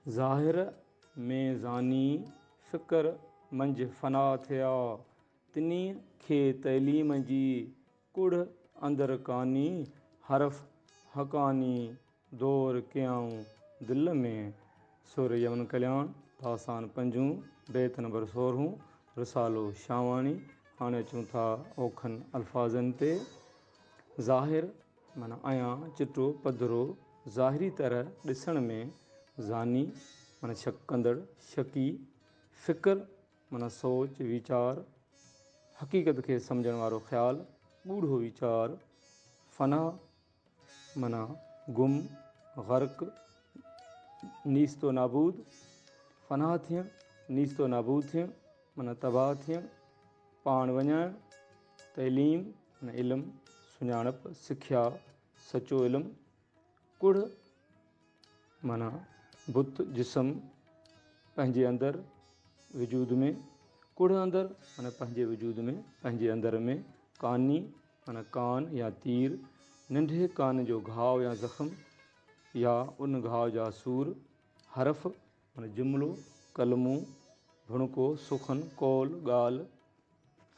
ज़ाहिर में ज़ानी फ़िक्र मंझि फ़ना थिया, तिनी खे तइलीम जी कुड़ अंदर कानी, हरफ हक़ानी दौर कयाऊं दिल में। सुर यमन कल्याण आसान पंजूं बैत नंबर 16 रिसालो शावाणी। हाणे अचूं था औखनि अल्फाज़नि ते। ज़ाहिर माना आयां चिटो पधरो, ज़ाहिरी तरह ॾिसण में, ज़ानी माना शक कंदड़ शकी, फ़िक्र माना सोच वीचार, हक़ीक़त खे सम्झण वारो ख़्यालु ॻूढ़ो वीचार, फ़ना माना गुम ग़र्क़ नीस्तो नाबूद, फ़नाह थियण नीस्तो नाबूद थियण माना तबाह थियण, पाण वञाइण, तइलीम माना इल्मु सुञाणप सिख्या सचो इल्मु, कुड़ माना बुत जिस्म पंहिंजे अंदरि वजूद में, कुड़ अंदरि माना पंहिंजे वजूद में पंहिंजे अंदर में, कानी माना कान या तीर, नंढे कान जो घाव या ज़ख़्म या उन घाव जा सूर, हरफ माना जुमिलो कलमो भुणको सुखन कौल ॻाल्हि,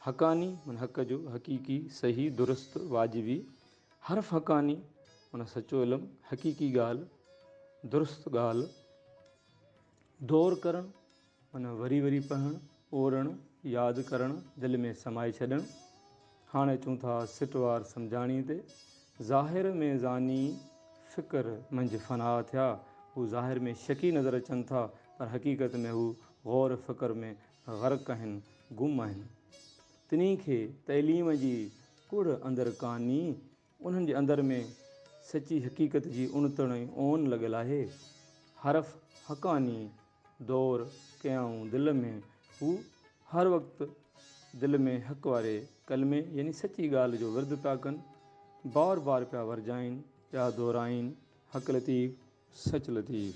हक़ानी माना हक़ जो हक़ीक़ी सही दुरुस्त वाजिबी, हरफ हक़ानी माना सचो इल्मु हक़ीक़ी ॻाल्हि दुरुस्त ॻाल्हि, दौर करणु माना वरी वरी पढ़णु ओरणु यादि करणु दिलि में समाए छॾणु। हाणे अचूं था सिटवार सम्झाणी ते। ज़ाहिर में ज़ानी फ़िक्र मंझि फ़ना थिया, हू ज़ाहिर में शकी नज़र अचनि था पर हक़ीक़त में हू ग़ौर फ़िक्र में ग़र्क़ आहिनि गुम आहिनि। तिनी खे तइलीम जी कुड़ अंदर कानी, उन्हनि जे अंदर में सची हक़ीक़त जी उणितण ऐं ओन लॻियल आहे। हरफ हक़ानी दौर कयाऊं दिल में, हू हर वक़्तु दिल में हक़ वारे कलमे यानी सची ॻाल्हि जो विर्द पिया कनि, बार बार पिया वरजाइनि पिया दोहराइनि, हक़ लतीफ़ सच लतीफ़।